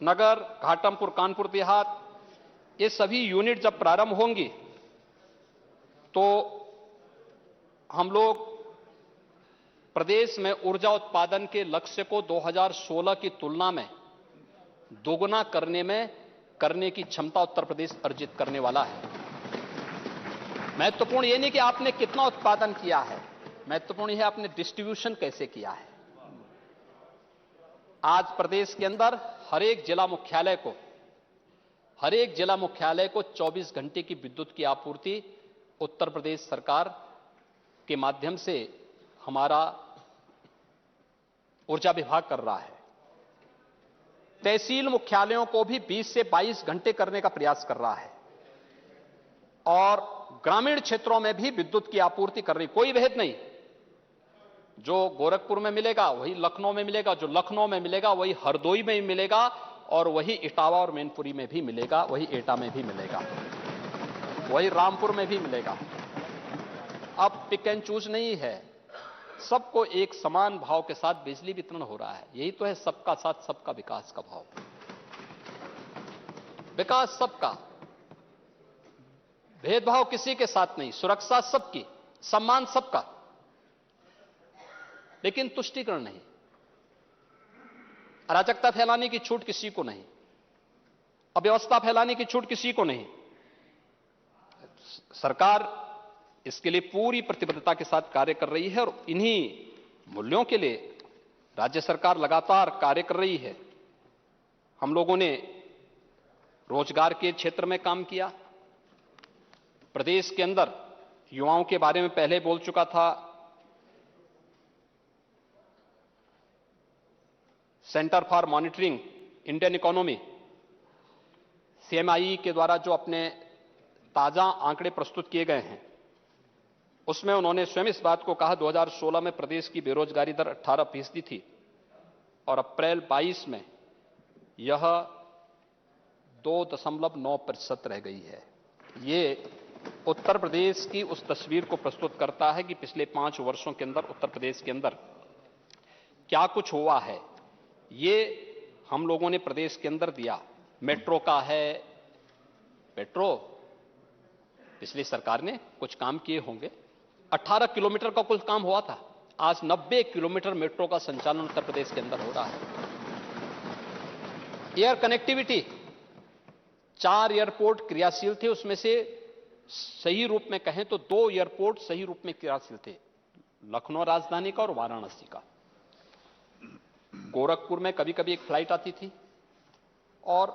नगर, घाटमपुर, कानपुर देहात, ये सभी यूनिट जब प्रारंभ होंगी तो हम लोग प्रदेश में ऊर्जा उत्पादन के लक्ष्य को 2016 की तुलना में दोगुना करने की क्षमता उत्तर प्रदेश अर्जित करने वाला है। महत्वपूर्ण ये नहीं कि आपने कितना उत्पादन किया है, महत्वपूर्ण यह है आपने डिस्ट्रीब्यूशन कैसे किया है। आज प्रदेश के अंदर हर एक जिला मुख्यालय को 24 घंटे की विद्युत की आपूर्ति उत्तर प्रदेश सरकार के माध्यम से हमारा ऊर्जा विभाग कर रहा है। तहसील मुख्यालयों को भी 20 से 22 घंटे करने का प्रयास कर रहा है और ग्रामीण क्षेत्रों में भी विद्युत की आपूर्ति कर रही। कोई भेद नहीं, जो गोरखपुर में मिलेगा वही लखनऊ में मिलेगा, जो लखनऊ में मिलेगा वही हरदोई में मिलेगा और वही इटावा और मैनपुरी में भी मिलेगा, वही एटा में भी मिलेगा, वही रामपुर में भी मिलेगा। अब पिक एंड चूज नहीं है, सबको एक समान भाव के साथ बिजली वितरण हो रहा है। यही तो है सबका साथ सबका विकास का भाव। विकास सबका, भेदभाव किसी के साथ नहीं, सुरक्षा सबकी, सम्मान सबका, लेकिन तुष्टीकरण नहीं, अराजकता फैलाने की छूट किसी को नहीं, अव्यवस्था फैलाने की छूट किसी को नहीं। सरकार इसके लिए पूरी प्रतिबद्धता के साथ कार्य कर रही है और इन्हीं मूल्यों के लिए राज्य सरकार लगातार कार्य कर रही है। हम लोगों ने रोजगार के क्षेत्र में काम किया। प्रदेश के अंदर युवाओं के बारे में पहले बोल चुका था। Centre for monitoring Indian economy, CMI के द्वारा जो अपने ताजा आंकड़े प्रस्तुत किए गए हैं, उसमें उन्होंने स्वयं इस बात को कहा 2016 में प्रदेश की बेरोजगारी दर 18% थी और अप्रैल 22 में यह 2.9% रह गई है। ये उत्तर प्रदेश की उस तस्वीर को प्रस्तुत करता है कि पिछले 5 वर्षों के अंदर उत्तर प्रदेश के अंदर क्या कुछ हुआ है। ये हम लोगों ने प्रदेश के अंदर दिया। मेट्रो का है, मेट्रो पिछली सरकार ने कुछ काम किए होंगे, 18 किलोमीटर का कुल काम हुआ था, आज 90 किलोमीटर मेट्रो का संचालन उत्तर प्रदेश के अंदर हो रहा है। एयर कनेक्टिविटी, 4 एयरपोर्ट क्रियाशील थे, उसमें से सही रूप में कहें तो 2 एयरपोर्ट सही रूप में क्रियाशील थे, लखनऊ राजधानी का और वाराणसी का। गोरखपुर में कभी कभी एक फ्लाइट आती थी और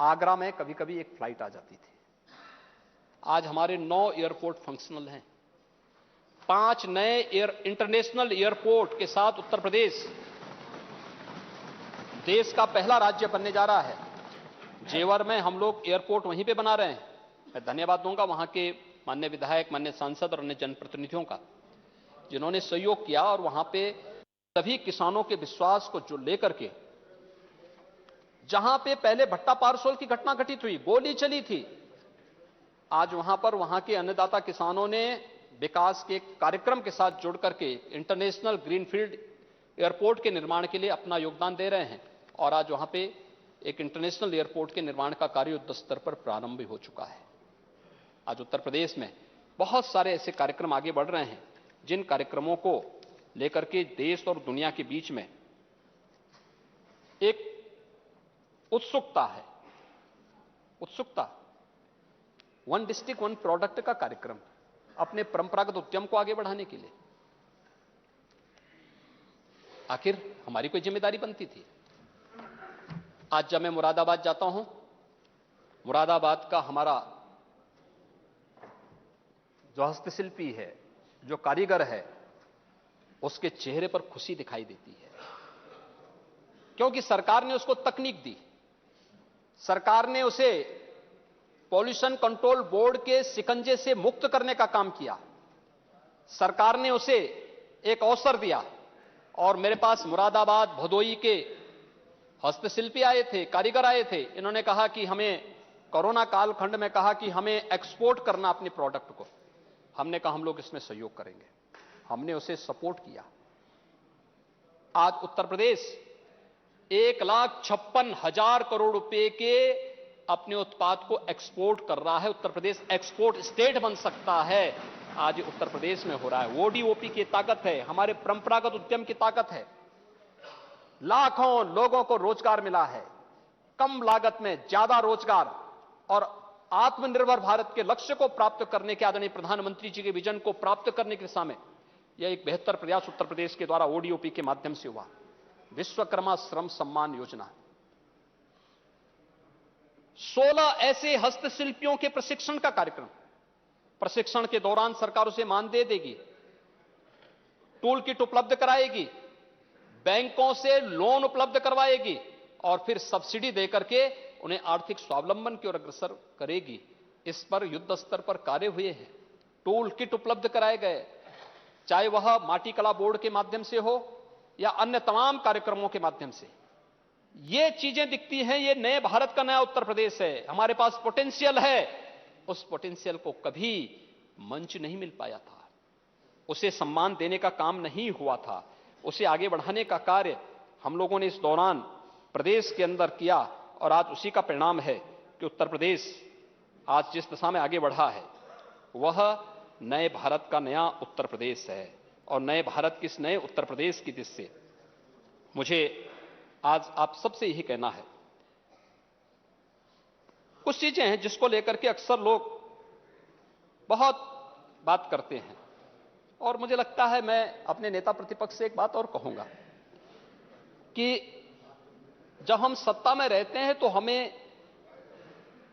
आगरा में कभी कभी एक फ्लाइट आ जाती थी। आज हमारे 9 एयरपोर्ट फंक्शनल हैं। 5 नए इंटरनेशनल एयरपोर्ट के साथ उत्तर प्रदेश देश का पहला राज्य बनने जा रहा है। जेवर में हम लोग एयरपोर्ट वहीं पे बना रहे हैं। मैं धन्यवाद दूंगा वहां के माननीय विधायक, माननीय सांसद और अन्य जनप्रतिनिधियों का, जिन्होंने सहयोग किया और वहां पे सभी किसानों के विश्वास को जो लेकर के, जहां पे पहले भट्टा पारसोल की घटना घटित हुई, गोली चली थी, आज वहां पर वहां के अन्नदाता किसानों ने विकास के कार्यक्रम के साथ जुड़ करके इंटरनेशनल ग्रीनफील्ड एयरपोर्ट के निर्माण के लिए अपना योगदान दे रहे हैं और आज वहां पे एक इंटरनेशनल एयरपोर्ट के निर्माण का कार्य युद्ध स्तर पर प्रारंभ भी हो चुका है। आज उत्तर प्रदेश में बहुत सारे ऐसे कार्यक्रम आगे बढ़ रहे हैं जिन कार्यक्रमों को लेकर के देश और दुनिया के बीच में एक उत्सुकता है। वन डिस्ट्रिक्ट वन प्रोडक्ट का कार्यक्रम अपने परंपरागत उद्यम को आगे बढ़ाने के लिए आखिर हमारी कोई जिम्मेदारी बनती थी। आज जब मैं मुरादाबाद जाता हूं, मुरादाबाद का हमारा जो हस्तशिल्पी है, जो कारीगर है, उसके चेहरे पर खुशी दिखाई देती है, क्योंकि सरकार ने उसको तकनीक दी। सरकार ने उसे पॉल्यूशन कंट्रोल बोर्ड के शिकंजे से मुक्त करने का काम किया। सरकार ने उसे एक अवसर दिया और मेरे पास मुरादाबाद, भदोई के हस्तशिल्पी आए थे, कारीगर आए थे। इन्होंने कहा कि हमें कोरोना कालखंड में कहा कि हमें एक्सपोर्ट करना अपने प्रोडक्ट को। हमने कहा हम लोग इसमें सहयोग करेंगे। हमने उसे सपोर्ट किया। आज उत्तर प्रदेश 1,56,000 करोड़ रुपए के अपने उत्पाद को एक्सपोर्ट कर रहा है। उत्तर प्रदेश एक्सपोर्ट स्टेट बन सकता है। आज उत्तर प्रदेश में हो रहा है। ओडीओपी की ताकत है, हमारे परंपरागत उद्यम की ताकत है। लाखों लोगों को रोजगार मिला है, कम लागत में ज्यादा रोजगार और आत्मनिर्भर भारत के लक्ष्य को प्राप्त करने के आदरणीय प्रधानमंत्री जी के विजन को प्राप्त करने की दिशा में यह एक बेहतर प्रयास उत्तर प्रदेश के द्वारा ओडीओपी के माध्यम से हुआ। विश्वकर्मा श्रम सम्मान योजना, 16 ऐसे हस्तशिल्पियों के प्रशिक्षण का कार्यक्रम। प्रशिक्षण के दौरान सरकार उसे मानदेय देगी, टूल किट उपलब्ध कराएगी, बैंकों से लोन उपलब्ध करवाएगी और फिर सब्सिडी देकर के उन्हें आर्थिक स्वावलंबन की ओर अग्रसर करेगी। इस पर युद्ध स्तर पर कार्य हुए हैं। टूल किट उपलब्ध कराए गए, चाहे वह माटी कला बोर्ड के माध्यम से हो या अन्य तमाम कार्यक्रमों के माध्यम से। ये चीजें दिखती हैं, ये नए भारत का नया उत्तर प्रदेश है। हमारे पास पोटेंशियल है, उस पोटेंशियल को कभी मंच नहीं मिल पाया था, उसे सम्मान देने का काम नहीं हुआ था, उसे आगे बढ़ाने का कार्य हम लोगों ने इस दौरान प्रदेश के अंदर किया और आज उसी का परिणाम है कि उत्तर प्रदेश आज जिस दिशा में आगे बढ़ा है वह नए भारत का नया उत्तर प्रदेश है। और नए भारत के इस नए उत्तर प्रदेश की दिशा से मुझे आज आप सबसे यही कहना है। कुछ चीजें हैं जिसको लेकर के अक्सर लोग बहुत बात करते हैं और मुझे लगता है मैं अपने नेता प्रतिपक्ष से एक बात और कहूंगा कि जब हम सत्ता में रहते हैं तो हमें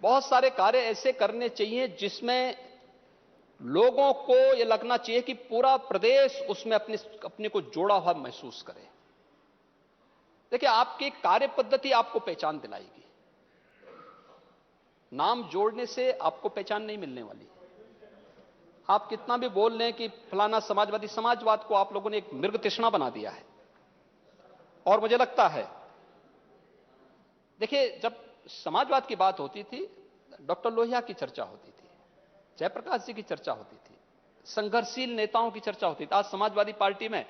बहुत सारे कार्य ऐसे करने चाहिए जिसमें लोगों को यह लगना चाहिए कि पूरा प्रदेश उसमें अपने को जोड़ा हुआ महसूस करे। देखिए, आपकी कार्य पद्धति आपको पहचान दिलाएगी, नाम जोड़ने से आपको पहचान नहीं मिलने वाली। आप कितना भी बोल लें कि फलाना समाजवादी, समाजवाद को आप लोगों ने एक मृग तृष्णा बना दिया है। और मुझे लगता है, देखिए, जब समाजवाद की बात होती थी, डॉक्टर लोहिया की चर्चा होती थी, जयप्रकाश जी की चर्चा होती थी, संघर्षशील नेताओं की चर्चा होती थी। आज समाजवादी पार्टी में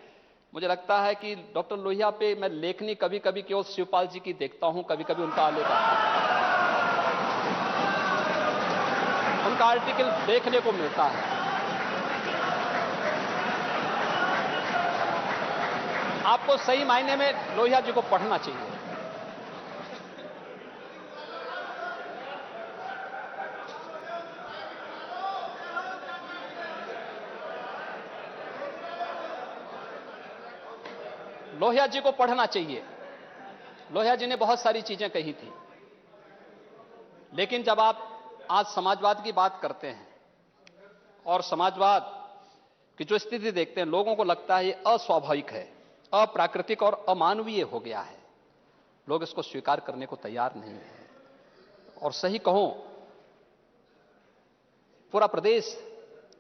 मुझे लगता है कि डॉक्टर लोहिया पे मैं लेखनी कभी कभी केवल शिवपाल जी की देखता हूं, कभी कभी उनका आलेख उनका आर्टिकल देखने को मिलता है। आपको सही मायने में लोहिया जी को पढ़ना चाहिए। लोहिया जी को पढ़ना चाहिए। लोहिया जी ने बहुत सारी चीजें कही थी, लेकिन जब आप आज समाजवाद की बात करते हैं और समाजवाद की जो स्थिति देखते हैं, लोगों को लगता है ये अस्वाभाविक है, अप्राकृतिक और अमानवीय हो गया है। लोग इसको स्वीकार करने को तैयार नहीं है। और सही कहूं, पूरा प्रदेश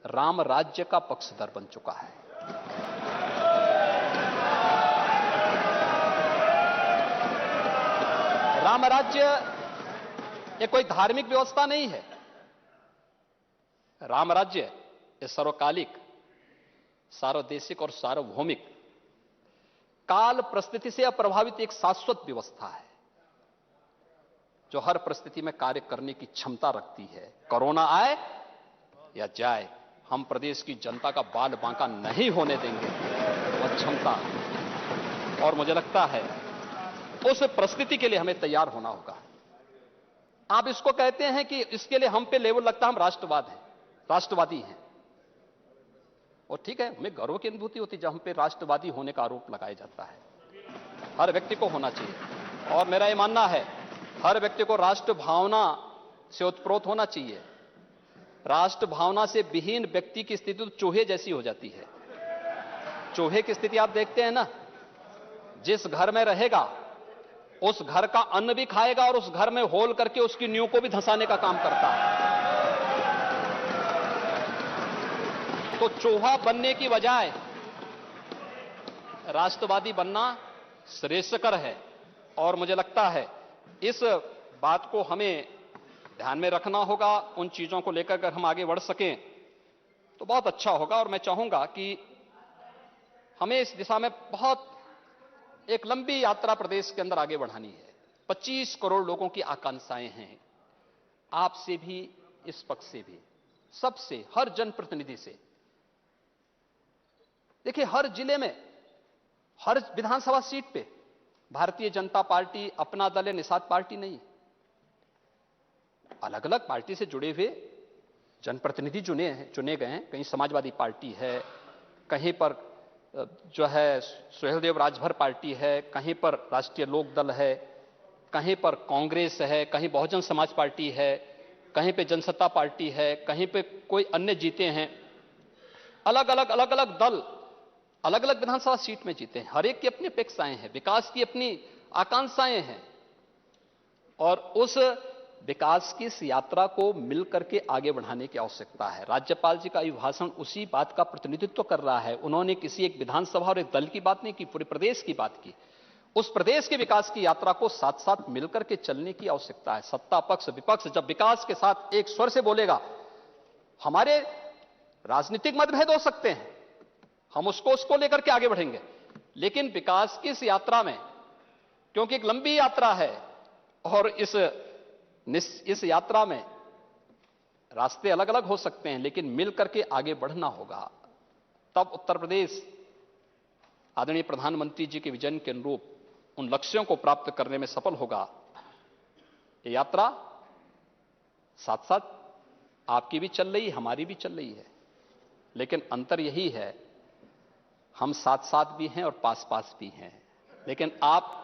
राम राज्य का पक्षधर बन चुका है। राम राज्य ये कोई धार्मिक व्यवस्था नहीं है। राम राज्य ये सर्वकालिक, सार्वदेशिक और सार्वभौमिक, काल परिस्थिति से अप्रभावित एक शाश्वत व्यवस्था है जो हर परिस्थिति में कार्य करने की क्षमता रखती है। कोरोना आए या जाए, हम प्रदेश की जनता का बाल बांका नहीं होने देंगे, वह क्षमता। और मुझे लगता है उस परिस्थिति के लिए हमें तैयार होना होगा। आप इसको कहते हैं कि इसके लिए हम पे लेवल लगता है, हम राष्ट्रवादी हैं। और ठीक है, हमें गर्व की अनुभूति होती है जब हम पे राष्ट्रवादी होने का आरोप लगाया जाता है। हर व्यक्ति को होना चाहिए और मेरा यह मानना है हर व्यक्ति को राष्ट्र भावना से उत्प्रोत होना चाहिए। राष्ट्र भावना से विहीन व्यक्ति की स्थिति तो चूहे जैसी हो जाती है। चूहे की स्थिति आप देखते हैं ना, जिस घर में रहेगा उस घर का अन्न भी खाएगा और उस घर में होल करके उसकी नींव को भी धंसाने का काम करता है। तो चूहा बनने की बजाय राष्ट्रवादी बनना श्रेयस्कर है। और मुझे लगता है इस बात को हमें ध्यान में रखना होगा। उन चीजों को लेकर अगर हम आगे बढ़ सकें तो बहुत अच्छा होगा। और मैं चाहूंगा कि हमें इस दिशा में बहुत एक लंबी यात्रा प्रदेश के अंदर आगे बढ़ानी है। 25 करोड़ लोगों की आकांक्षाएं हैं, आपसे भी, इस पक्ष से भी, सबसे, हर जनप्रतिनिधि से। देखिए, हर जिले में, हर विधानसभा सीट पे भारतीय जनता पार्टी, अपना दल या निषाद पार्टी नहीं, अलग अलग पार्टी से जुड़े हुए जनप्रतिनिधि चुने गए हैं। कहीं समाजवादी पार्टी है, कहीं पर जो है सुहेलदेव राजभर पार्टी है, कहीं पर राष्ट्रीय लोक दल है, कहीं पर कांग्रेस है, कहीं बहुजन समाज पार्टी है, कहीं पे जनसत्ता पार्टी है, कहीं पे कोई अन्य जीते हैं। अलग अलग दल अलग अलग विधानसभा सीट में जीते हैं। हर एक की अपनी अपेक्षाएं हैं, विकास की अपनी आकांक्षाएं हैं, और उस विकास की इस यात्रा को मिलकर के आगे बढ़ाने की आवश्यकता है। राज्यपाल जी का अभिभाषण उसी बात का प्रतिनिधित्व कर रहा है। उन्होंने किसी एक विधानसभा और एक दल की बात नहीं की, पूरे प्रदेश की बात की। उस प्रदेश के विकास की यात्रा को साथ साथ मिलकर के चलने की आवश्यकता है। सत्ता पक्ष, विपक्ष जब विकास के साथ एक स्वर से बोलेगा, हमारे राजनीतिक मतभेद हो सकते हैं, हम उसको लेकर के आगे बढ़ेंगे, लेकिन विकास की इस यात्रा में, क्योंकि एक लंबी यात्रा है और इस यात्रा में रास्ते अलग अलग हो सकते हैं, लेकिन मिलकर के आगे बढ़ना होगा। तब उत्तर प्रदेश आदरणीय प्रधानमंत्री जी के विजन के अनुरूप उन लक्ष्यों को प्राप्त करने में सफल होगा। ये यात्रा साथ साथ आपकी भी चल रही है, हमारी भी चल रही है, लेकिन अंतर यही है, हम साथ साथ भी हैं और पास पास भी हैं। लेकिन आप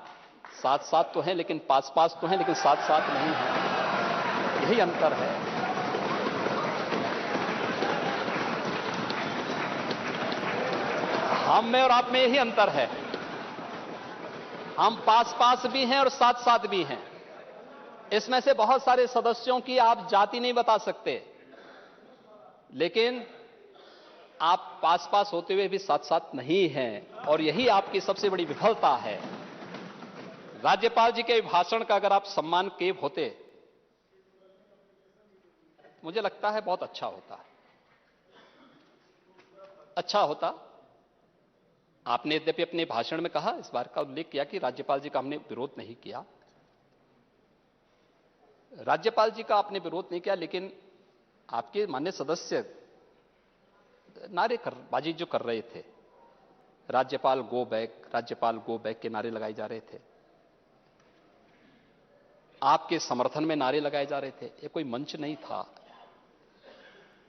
साथ साथ तो हैं, लेकिन पास पास तो हैं, लेकिन साथ साथ नहीं हैं। यही अंतर है। हम में और आप में यही अंतर है। हम पास पास भी हैं और साथ साथ भी हैं। इसमें से बहुत सारे सदस्यों की आप जाति नहीं बता सकते, लेकिन आप पास पास होते हुए भी साथ साथ नहीं हैं, और यही आपकी सबसे बड़ी विफलता है। राज्यपाल जी के भाषण का अगर आप सम्मान किए होते, मुझे लगता है बहुत अच्छा होता। आपने यद्यपि अपने भाषण में कहा, इस बार का उल्लेख किया कि राज्यपाल जी का हमने विरोध नहीं किया। राज्यपाल जी का आपने विरोध नहीं किया, लेकिन आपके माननीय सदस्य नारेबाजी जो कर रहे थे, राज्यपाल गो बैक के नारे लगाए जा रहे थे, आपके समर्थन में नारे लगाए जा रहे थे। ये कोई मंच नहीं था।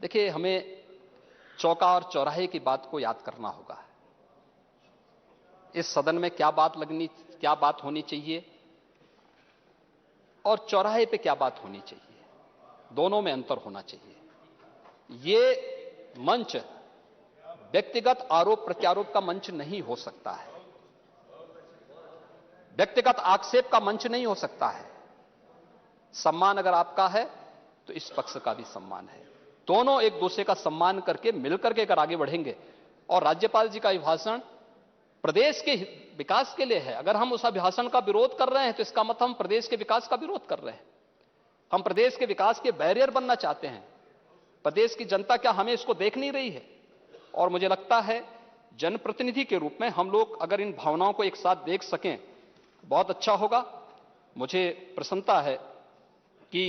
देखिए, हमें चौका और चौराहे की बात को याद करना होगा। इस सदन में क्या बात होनी चाहिए और चौराहे पे क्या बात होनी चाहिए, दोनों में अंतर होना चाहिए। ये मंच व्यक्तिगत आरोप प्रत्यारोप का मंच नहीं हो सकता है, व्यक्तिगत आक्षेप का मंच नहीं हो सकता है। सम्मान अगर आपका है तो इस पक्ष का भी सम्मान है। दोनों एक दूसरे का सम्मान करके मिलकर के अगर आगे बढ़ेंगे, और राज्यपाल जी का अभिभाषण प्रदेश के विकास के लिए है। अगर हम उस अभिभाषण का विरोध कर रहे हैं तो इसका मतलब हम प्रदेश के विकास का विरोध कर रहे हैं। हम प्रदेश के विकास के बैरियर बनना चाहते हैं। प्रदेश की जनता क्या हमें इसको देख नहीं रही है? और मुझे लगता है जनप्रतिनिधि के रूप में हम लोग अगर इन भावनाओं को एक साथ देख सकें, बहुत अच्छा होगा। मुझे प्रसन्नता है कि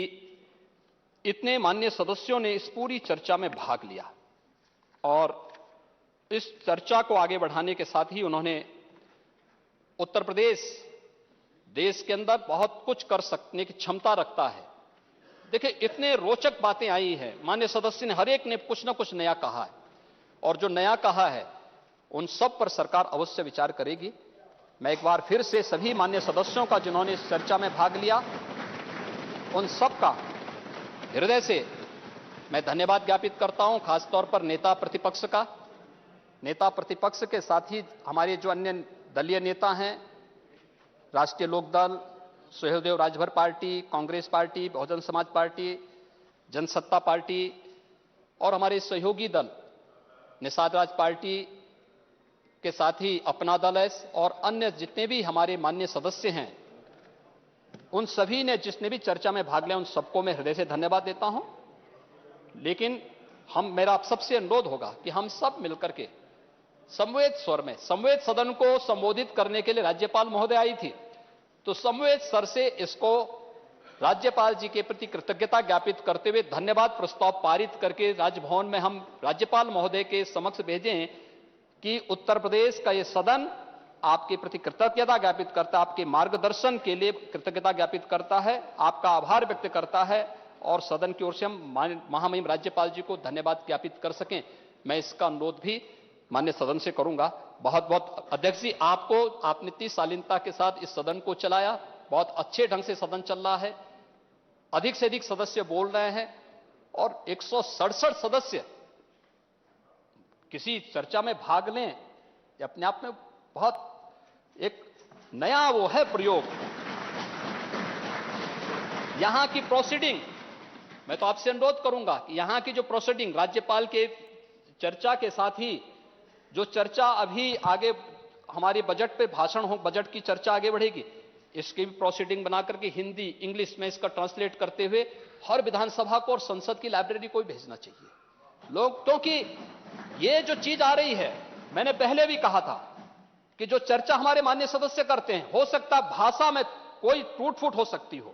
इतने माननीय सदस्यों ने इस पूरी चर्चा में भाग लिया, और इस चर्चा को आगे बढ़ाने के साथ ही उन्होंने उत्तर प्रदेश देश के अंदर बहुत कुछ कर सकने की क्षमता रखता है। देखिए, इतने रोचक बातें आई हैं, माननीय सदस्य ने हर एक ने कुछ ना कुछ नया कहा है, और जो नया कहा है उन सब पर सरकार अवश्य विचार करेगी। मैं एक बार फिर से सभी माननीय सदस्यों का जिन्होंने इस चर्चा में भाग लिया, उन सब का हृदय से मैं धन्यवाद ज्ञापित करता हूं। खासतौर पर नेता प्रतिपक्ष का, नेता प्रतिपक्ष के साथ ही हमारे जो अन्य दलीय नेता हैं, राष्ट्रीय Lokdal, Suheldev Rajbhar party, Congress party, Bahujan Samaj party, Jansatta party, और हमारे सहयोगी दल निषाद राज पार्टी के साथ ही अपना दल है, और अन्य जितने भी हमारे माननीय सदस्य हैं, उन सभी ने जिसने भी चर्चा में भाग लिया, उन सबको मैं हृदय से धन्यवाद देता हूं। लेकिन मेरा आप सबसे अनुरोध होगा कि हम सब मिलकर के समवेत स्वर में समवेत सदन को संबोधित करने के लिए राज्यपाल महोदय आई थी, तो समवेत स्वर से इसको राज्यपाल जी के प्रति कृतज्ञता ज्ञापित करते हुए धन्यवाद प्रस्ताव पारित करके राजभवन में हम राज्यपाल महोदय के समक्ष भेजें कि उत्तर प्रदेश का यह सदन आपके प्रति कृतज्ञता ज्ञापित करता है, आपके मार्गदर्शन के लिए कृतज्ञता ज्ञापित करता है, आपका आभार व्यक्त करता है और सदन की ओर से हम महामहिम राज्यपाल जी को धन्यवाद ज्ञापित कर सकें। मैं इसका अनुरोध भी माननीय सदन से करूंगा। बहुत बहुत अध्यक्ष जी, आपने इतनी शालीनता के साथ इस सदन को चलाया, बहुत अच्छे ढंग से सदन चल रहा है, अधिक से अधिक सदस्य बोल रहे हैं और 167 सदस्य किसी चर्चा में भाग लें, ये अपने आप में बहुत एक नया वो है प्रयोग। यहां की प्रोसीडिंग, मैं तो आपसे अनुरोध करूंगा कि यहां की जो प्रोसीडिंग राज्यपाल के चर्चा के साथ ही जो चर्चा अभी आगे हमारी बजट पे भाषण हो, बजट की चर्चा आगे बढ़ेगी, इसकी भी प्रोसीडिंग बनाकर के हिंदी इंग्लिश में इसका ट्रांसलेट करते हुए हर विधानसभा को और संसद की लाइब्रेरी को भी भेजना चाहिए लोग, क्योंकि ये जो चीज आ रही है, मैंने पहले भी कहा था कि जो चर्चा हमारे माननीय सदस्य करते हैं, हो सकता भाषा में कोई टूट फूट हो सकती हो,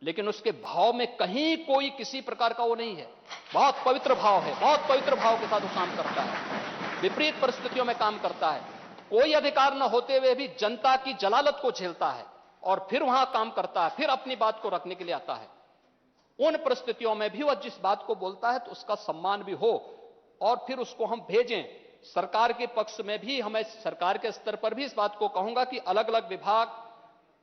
लेकिन उसके भाव में कहीं कोई किसी प्रकार का वो नहीं है। बहुत पवित्र भाव है, बहुत पवित्र भाव के साथ वो काम करता है, विपरीत परिस्थितियों में काम करता है, कोई अधिकार न होते हुए भी जनता की जलालत को झेलता है और फिर वहां काम करता है, फिर अपनी बात को रखने के लिए आता है। उन परिस्थितियों में भी वह जिस बात को बोलता है तो उसका सम्मान भी हो और फिर उसको हम भेजें। सरकार के पक्ष में भी हमें सरकार के स्तर पर भी इस बात को कहूंगा कि अलग अलग विभाग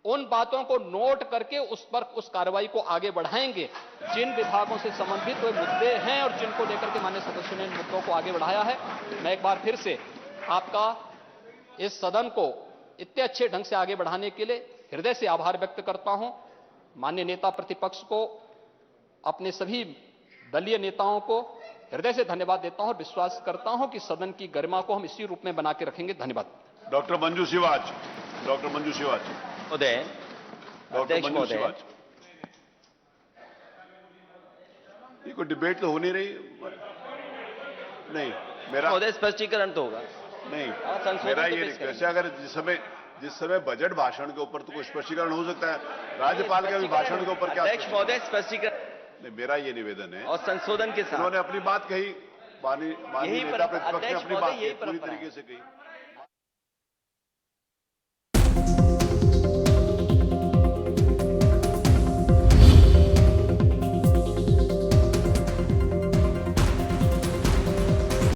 उन बातों को नोट करके उस पर उस कार्रवाई को आगे बढ़ाएंगे जिन विभागों से संबंधित वे मुद्दे हैं और जिनको लेकर के माननीय सदस्यों ने इन मुद्दों को आगे बढ़ाया है। मैं एक बार फिर से आपका इस सदन को इतने अच्छे ढंग से आगे बढ़ाने के लिए हृदय से आभार व्यक्त करता हूं। माननीय नेता प्रतिपक्ष को, अपने सभी दलीय नेताओं को हृदय से धन्यवाद देता हूं और विश्वास करता हूं कि सदन की गरिमा को हम इसी रूप में बना के रखेंगे। धन्यवाद। डॉक्टर मंजू शिवाच। महोदय, अध्यक्ष महोदय, ये कोई डिबेट तो हो नहीं रही। नहीं, मेरा महोदय स्पष्टीकरण तो होगा नहीं, मेरा ये रिक्वेस्ट है, अगर जिस समय बजट भाषण के ऊपर तो कोई स्पष्टीकरण हो सकता है, राज्यपाल के भी भाषण के ऊपर क्या? अध्यक्ष महोदय स्पष्टीकरण नहीं, मेरा ये निवेदन है और संशोधन के साथ उन्होंने अपनी बात कही, माननीय नेता प्रतिपक्ष ने अपनी बात पूरी तरीके से कही।